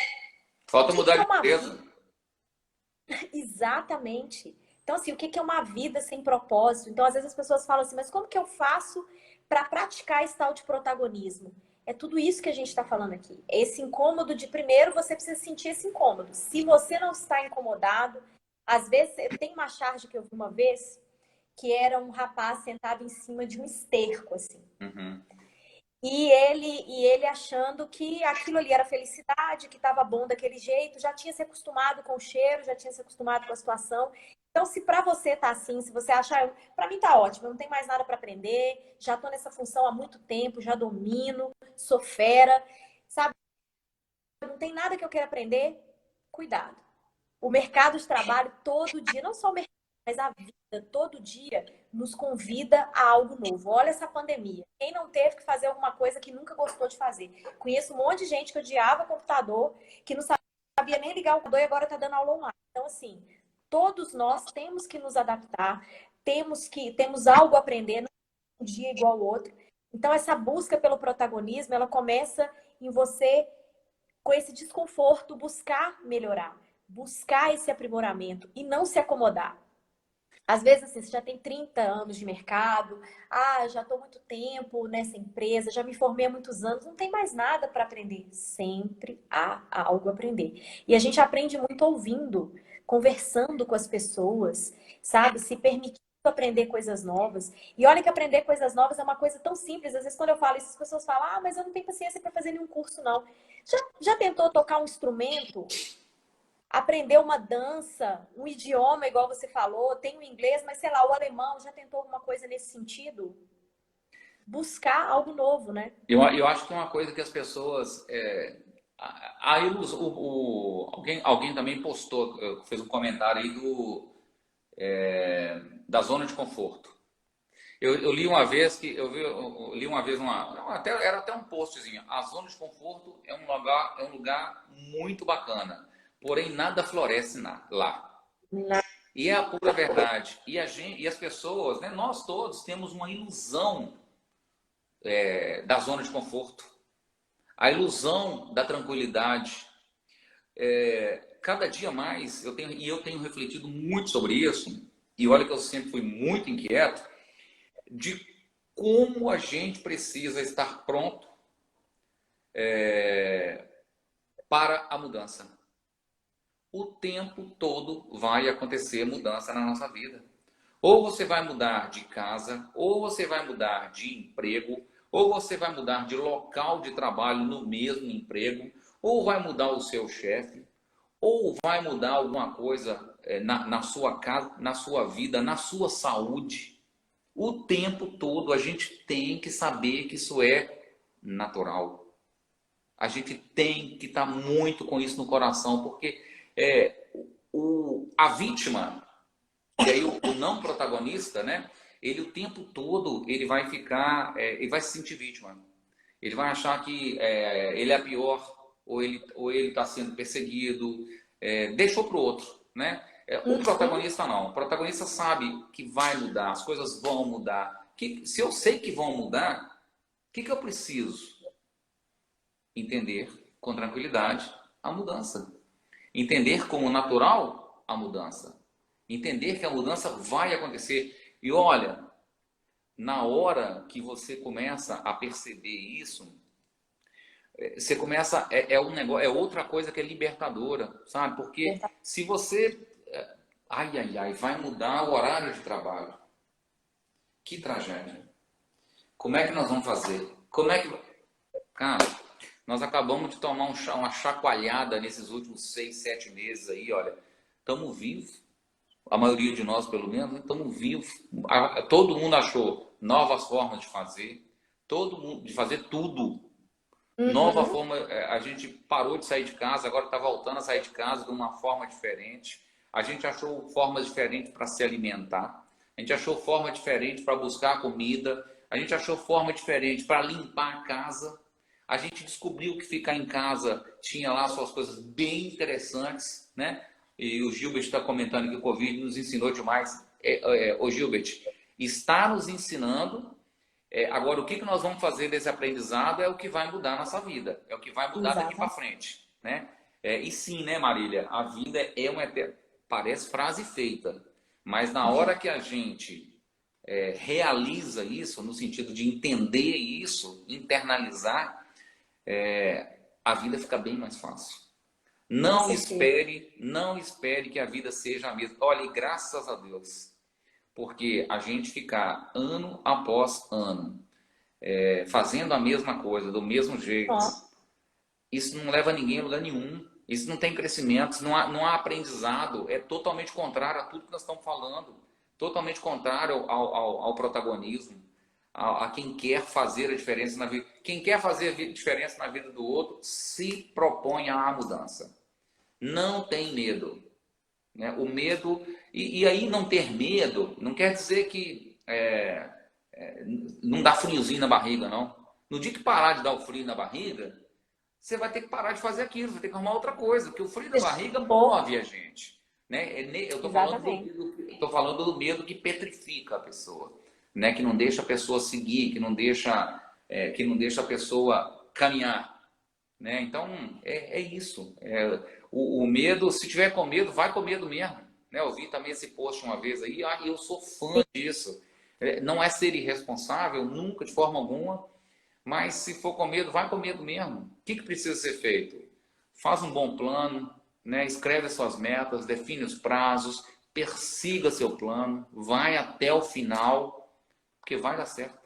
O Falta que mudar que é de uma empresa. vida? Exatamente. Então, assim, o que que é uma vida sem propósito? Então, às vezes as pessoas falam assim, mas como que eu faço para praticar esse tal de protagonismo? É tudo isso que a gente está falando aqui. Esse incômodo de, primeiro, você precisa sentir esse incômodo. Se você não está incomodado, às vezes, tem uma charge que eu vi uma vez, que era um rapaz sentado em cima de um esterco, assim. Uhum. E ele achando que aquilo ali era felicidade, que estava bom daquele jeito, já tinha se acostumado com o cheiro, já tinha se acostumado com a situação. Então, se para você tá assim, se você achar, para mim tá ótimo, eu não tenho mais nada para aprender, já tô nessa função há muito tempo, já domino, sou fera, sabe? Não tem nada que eu queira aprender, cuidado. O mercado de trabalho todo dia, não só o mercado, mas a vida todo dia nos convida a algo novo. Olha essa pandemia. Quem não teve que fazer alguma coisa que nunca gostou de fazer? Conheço um monte de gente que odiava computador, que não sabia nem ligar o computador e agora está dando aula online. Então, assim, todos nós temos que nos adaptar, temos algo a aprender, não é um dia igual ao outro. Então, essa busca pelo protagonismo, ela começa em você com esse desconforto, buscar melhorar, buscar esse aprimoramento e não se acomodar. Às vezes, assim, você já tem 30 anos de mercado, já estou muito tempo nessa empresa, já me formei há muitos anos, não tem mais nada para aprender. Sempre há algo a aprender. E a gente aprende muito ouvindo, conversando com as pessoas, sabe? Se permitindo aprender coisas novas. E olha que aprender coisas novas é uma coisa tão simples. Às vezes, quando eu falo isso, as pessoas falam, mas eu não tenho paciência para fazer nenhum curso, não. Já tentou tocar um instrumento? Aprender uma dança, um idioma, igual você falou, tem o inglês, mas sei lá, o alemão, já tentou alguma coisa nesse sentido? Buscar algo novo, né? Eu acho que é uma coisa que as pessoas. Aí alguém também postou, fez um comentário aí da zona de conforto. Eu li uma vez eu li uma vez era até um postzinho. A zona de conforto é um lugar muito bacana, porém nada floresce lá. E é a pura verdade. E as pessoas, né, nós todos temos uma ilusão da zona de conforto, a ilusão da tranquilidade. Cada dia mais eu tenho refletido muito sobre isso, e olha que eu sempre fui muito inquieto, de como a gente precisa estar pronto para a mudança. O tempo todo vai acontecer mudança na nossa vida. Ou você vai mudar de casa, ou você vai mudar de emprego, ou você vai mudar de local de trabalho no mesmo emprego, ou vai mudar o seu chefe, ou vai mudar alguma coisa na sua casa, na sua vida, na sua saúde. O tempo todo a gente tem que saber que isso é natural. A gente tem que estar muito com isso no coração, porque a vítima, e aí o não protagonista, né? Ele o tempo todo ele vai ficar, ele vai se sentir vítima. Ele vai achar que ele é a pior, ou ele está sendo perseguido, deixou para o outro, né? O protagonista não. O protagonista sabe que vai mudar, as coisas vão mudar. Se eu sei que vão mudar, o que eu preciso? Entender com tranquilidade a mudança. Entender como natural a mudança. Entender que a mudança vai acontecer. E olha, na hora que você começa a perceber isso, você começa um negócio, é outra coisa que é libertadora, sabe? Porque se você vai mudar o horário de trabalho. Que tragédia. Como é que nós vamos fazer? Cara, nós acabamos de tomar uma chacoalhada nesses últimos 6, 7 meses aí, olha. Estamos vivos. A maioria de nós, pelo menos, estamos vivos. Todo mundo achou novas formas de fazer. Todo mundo, de fazer tudo. Nova forma, a gente parou de sair de casa, agora está voltando a sair de casa de uma forma diferente. A gente achou formas diferentes para se alimentar. A gente achou forma diferente para buscar comida. A gente achou forma diferente para limpar a casa. A gente descobriu que ficar em casa tinha lá suas coisas bem interessantes, né? E o Gilbert está comentando que o Covid nos ensinou demais. O Gilbert está nos ensinando. Agora, o que nós vamos fazer desse aprendizado é o que vai mudar a nossa vida. É o que vai mudar daqui para frente, né? E sim, né, Marília? A vida é uma eterna. Parece frase feita, mas na hora que a gente realiza isso, no sentido de entender isso, internalizar, a vida fica bem mais fácil. Não espere que a vida seja a mesma. Olha, e graças a Deus, porque a gente ficar ano após ano fazendo a mesma coisa, do mesmo jeito, isso não leva ninguém a lugar nenhum. Isso não tem crescimento, não há aprendizado. É totalmente contrário a tudo que nós estamos falando. Totalmente contrário ao protagonismo, a quem quer fazer a diferença na vida. Quem quer fazer a diferença na vida do outro se propõe à mudança. Não tem medo. Né? O medo... E aí não ter medo não quer dizer que não dá friozinho na barriga, não. No dia que parar de dar o frio na barriga, você vai ter que parar de fazer aquilo, você vai ter que arrumar outra coisa, porque o frio da barriga move a gente. Né? Eu estou falando do medo que petrifica a pessoa, né? Que não deixa a pessoa seguir, que não deixa a pessoa caminhar. Né? Então, é isso. O medo, se tiver com medo, vai com medo mesmo. Né? Eu vi também esse post uma vez aí, eu sou fã disso. Não é ser irresponsável, nunca, de forma alguma, mas se for com medo, vai com medo mesmo. O que precisa ser feito? Faz um bom plano, né? Escreve as suas metas, define os prazos, persiga seu plano, vai até o final, porque vai dar certo.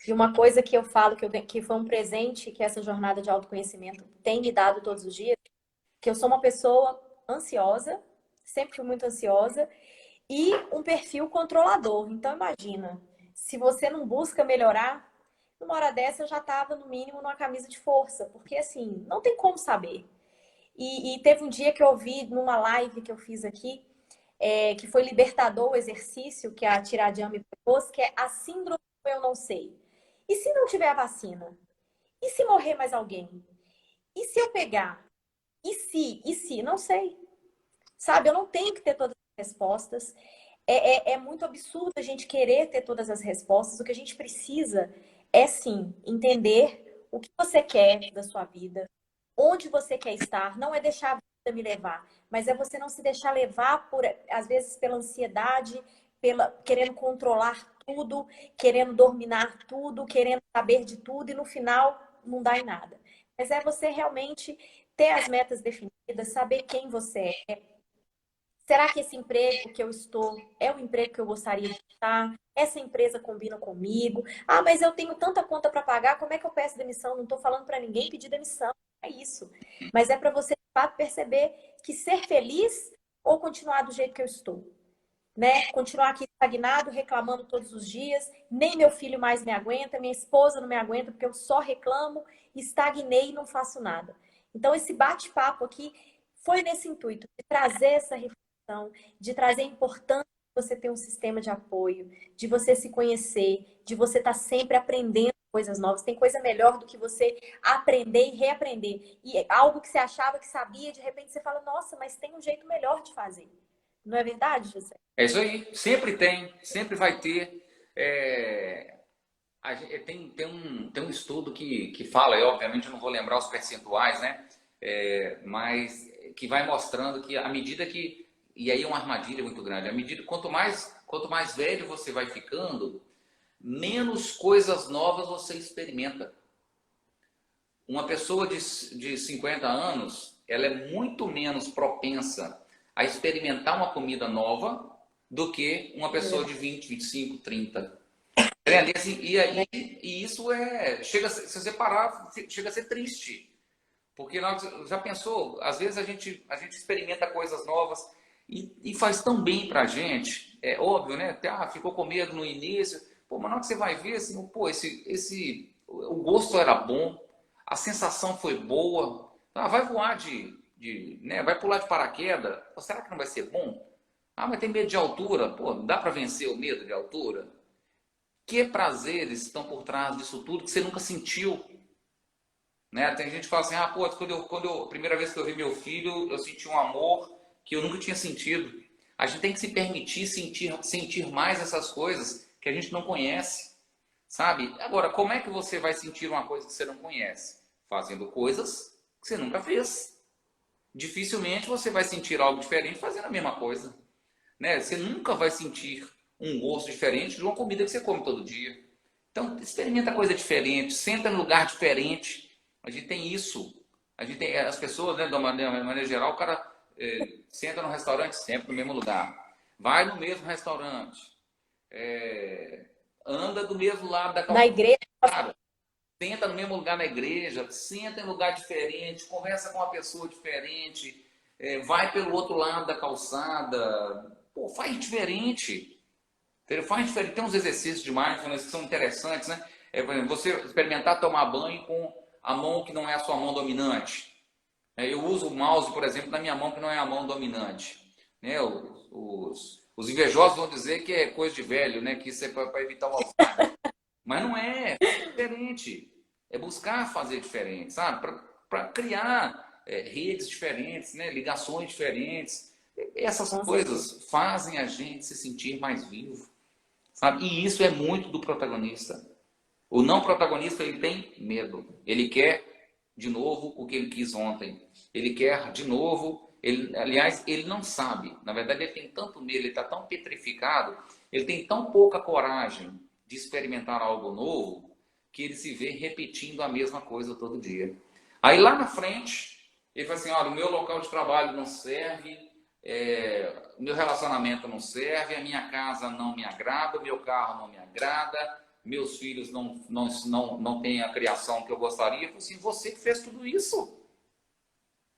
E uma coisa que eu falo que foi um presente que essa jornada de autoconhecimento tem me dado todos os dias, que eu sou uma pessoa ansiosa, sempre fui muito ansiosa, e um perfil controlador. Então imagina, se você não busca melhorar, numa hora dessa eu já estava no mínimo numa camisa de força, porque assim, não tem como saber. E teve um dia que eu vi numa live que eu fiz aqui, que foi libertador o exercício que a Tiradian me propôs, que é a síndrome do eu não sei. E se não tiver a vacina? E se morrer mais alguém? E se eu pegar? E se? Não sei. sabe? Eu não tenho que ter todas as respostas. É muito absurdo a gente querer ter todas as respostas. O que a gente precisa é, sim, entender o que você quer da sua vida, onde você quer estar. Não é deixar a vida me levar, mas é você não se deixar levar, por, às vezes, pela ansiedade, querendo controlar tudo, querendo dominar tudo, querendo saber de tudo e no final não dá em nada. Mas é você realmente ter as metas definidas, saber quem você é. Será que esse emprego que eu estou é o emprego que eu gostaria de estar? Essa empresa combina comigo? Ah, mas eu tenho tanta conta para pagar, como é que eu peço demissão? Não estou falando para ninguém pedir demissão. É isso. Mas é para você, de fato, perceber que ser feliz ou continuar do jeito que eu estou, né? Continuar aqui estagnado, reclamando todos os dias, nem meu filho mais me aguenta, minha esposa não me aguenta, porque eu só reclamo, estagnei e não faço nada. Então, esse bate-papo aqui foi nesse intuito, de trazer essa reflexão, de trazer a importância de você ter um sistema de apoio, de você se conhecer, de você estar sempre aprendendo coisas novas. Tem coisa melhor do que você aprender e reaprender. E algo que você achava que sabia, de repente você fala, nossa, mas tem um jeito melhor de fazer. Não é verdade, José? É isso aí, sempre tem, sempre vai ter. Tem um estudo que fala, e obviamente eu não vou lembrar os percentuais, né? Mas que vai mostrando que à medida que. E aí é uma armadilha muito grande. À medida, quanto mais velho você vai ficando, menos coisas novas você experimenta. Uma pessoa de 50 anos, ela é muito menos propensa a experimentar uma comida nova do que uma pessoa de 20, 25, 30. Entende? E isso se você parar, chega a ser triste. Porque nós, já pensou, às vezes a gente experimenta coisas novas e faz tão bem pra gente. É óbvio, né? Ficou com medo no início. Pô, mas na hora que você vai ver, assim, pô, o gosto era bom, a sensação foi boa. Vai voar né? Vai pular de paraquedas. Pô, será que não vai ser bom? Mas tem medo de altura. Pô, não dá pra vencer o medo de altura? Que prazeres estão por trás disso tudo que você nunca sentiu? Né? Tem gente que fala assim, pô, a primeira vez que eu vi meu filho, eu senti um amor que eu nunca tinha sentido. A gente tem que se permitir sentir mais essas coisas que a gente não conhece, sabe? Agora, como é que você vai sentir uma coisa que você não conhece? Fazendo coisas que você nunca fez. Dificilmente você vai sentir algo diferente fazendo a mesma coisa, né? Você nunca vai sentir um gosto diferente de uma comida que você come todo dia. Então, experimenta coisa diferente, senta em lugar diferente. A gente tem isso. A gente tem as pessoas, né, de uma maneira geral, o cara senta no restaurante sempre no mesmo lugar. Vai no mesmo restaurante. Anda do mesmo lado da Na calçada. igreja, Senta no mesmo lugar na igreja, senta em lugar diferente, conversa com uma pessoa diferente, vai pelo outro lado da calçada. Pô, faz diferente. Faz diferente. Tem uns exercícios de mindfulness que são interessantes, né? Por exemplo, você experimentar tomar banho com a mão que não é a sua mão dominante. Eu uso o mouse, por exemplo, na minha mão que não é a mão dominante. Né? Os invejosos vão dizer que é coisa de velho, né? Que isso é para evitar o Alzheimer. Mas não é diferente. É buscar fazer diferente, sabe? Para criar redes diferentes, né? Ligações diferentes. Essas coisas fazem a gente se sentir mais vivo, sabe? E isso é muito do protagonista. O não protagonista, ele tem medo. Ele quer de novo o que ele quis ontem. Ele quer de novo. Aliás, ele não sabe. Na verdade, ele tem tanto medo, ele está tão petrificado, ele tem tão pouca coragem de experimentar algo novo, que ele se vê repetindo a mesma coisa todo dia. Aí lá na frente, ele fala assim, olha, o meu local de trabalho não serve, o meu relacionamento não serve, a minha casa não me agrada, o meu carro não me agrada, meus filhos não têm a criação que eu gostaria. Eu falo assim, você que fez tudo isso.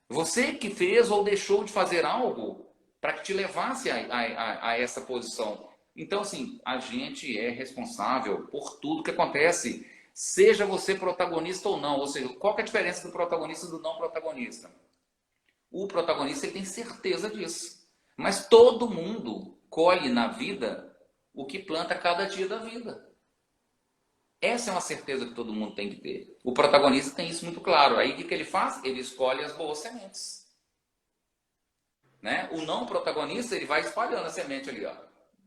Você que fez ou deixou de fazer algo para que te levasse a essa posição. Então, assim, a gente é responsável por tudo que acontece, seja você protagonista ou não. Ou seja, qual que é a diferença do protagonista e do não protagonista? O protagonista ele tem certeza disso. Mas todo mundo colhe na vida o que planta cada dia da vida. Essa é uma certeza que todo mundo tem que ter. O protagonista tem isso muito claro. Aí o que ele faz? Ele escolhe as boas sementes. né? O não protagonista, ele vai espalhando a semente ali, ó,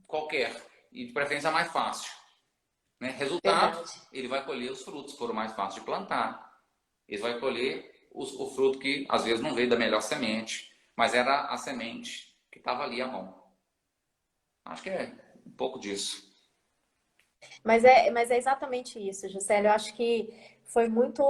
qualquer, e de preferência mais fácil, né? Resultado, Verdade. ele vai colher os frutos, foram mais fáceis de plantar. Ele vai colher o fruto que às vezes não veio da melhor semente, mas era a semente que estava ali à mão. Acho que é um pouco disso. Mas é exatamente isso, Juscelio. Eu acho que foi muito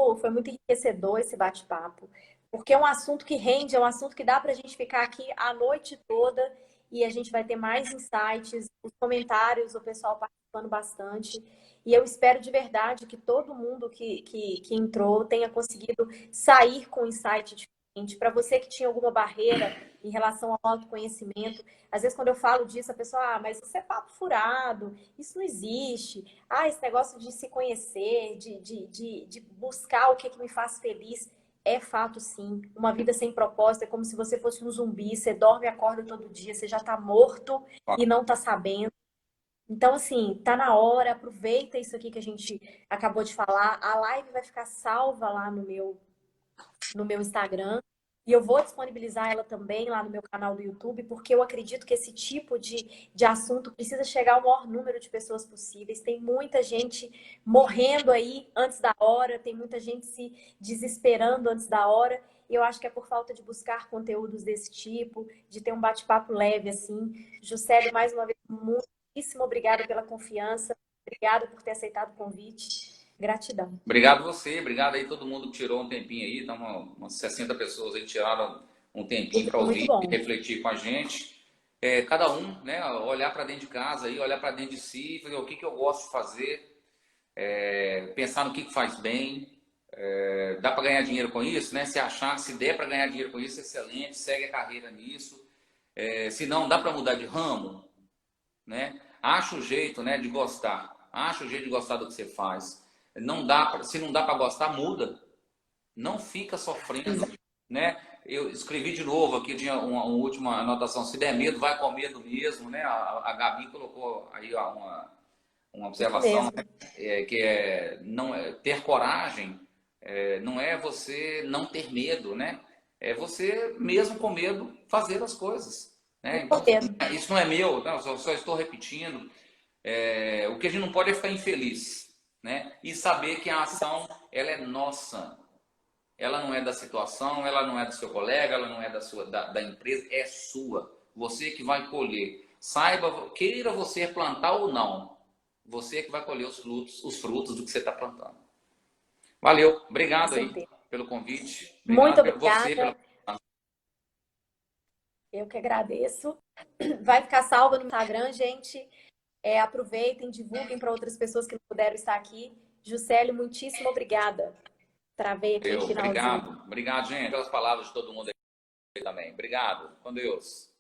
enriquecedor esse bate-papo, porque é um assunto que rende, é um assunto que dá para a gente ficar aqui a noite toda e a gente vai ter mais insights, os comentários, o pessoal participando bastante. E eu espero de verdade que todo mundo que entrou tenha conseguido sair com um insight diferente. Para você que tinha alguma barreira em relação ao autoconhecimento, às vezes quando eu falo disso, a pessoa, mas isso é papo furado, isso não existe. Ah, esse negócio de se conhecer, de buscar o que, que me faz feliz, é fato sim. Uma vida sem propósito é como se você fosse um zumbi, você dorme e acorda todo dia, você já tá morto e não tá sabendo. Então, assim, tá na hora, aproveita isso aqui que a gente acabou de falar. A live vai ficar salva lá no meu Instagram. E eu vou disponibilizar ela também lá no meu canal do YouTube, porque eu acredito que esse tipo de assunto precisa chegar ao maior número de pessoas possíveis. Tem muita gente morrendo aí antes da hora, tem muita gente se desesperando antes da hora. E eu acho que é por falta de buscar conteúdos desse tipo, de ter um bate-papo leve assim. Juscelio, mais uma vez, muitíssimo obrigada pela confiança, obrigada por ter aceitado o convite. Gratidão. Obrigado você, obrigado aí todo mundo que tirou um tempinho aí, então umas 60 pessoas aí tiraram um tempinho para Muito ouvir e bom. refletir com a gente. Cada um, né, olhar para dentro de casa aí, olhar para dentro de si, ver o que eu gosto de fazer, pensar no que faz bem. Dá para ganhar dinheiro com isso, né? Se achar, se der para ganhar dinheiro com isso, excelente, segue a carreira nisso. Se não, dá para mudar de ramo, né? Acha o jeito, né, de gostar. Acha o jeito de gostar do que você faz. Não dá, se não dá para gostar, muda. Não fica sofrendo, né? Eu escrevi de novo aqui, tinha uma última anotação. Se der medo, vai com medo mesmo, né? A Gabi colocou aí ó, uma Isso observação, mesmo. né? Que não ter coragem, não é você não ter medo, né? É você mesmo com medo fazer as coisas, né? Então Medo. isso não é meu, não, só estou repetindo. O que a gente não pode é ficar infeliz, né? E saber que a ação ela é nossa. Ela não é da situação, ela não é do seu colega, ela não é da empresa, é sua. Você que vai colher. Saiba, queira você plantar ou não, você que vai colher os frutos do que você está plantando. Valeu, Com obrigado aí certeza. pelo convite, Muito obrigado por você pela. obrigada. Eu que agradeço. Vai ficar salva no Instagram, gente. Aproveitem, divulguem para outras pessoas que não puderam estar aqui. Juscelio, muitíssimo obrigada. Travei aqui no finalzinho. Obrigado, obrigado, gente, pelas palavras de todo mundo aí também. Obrigado, com Deus.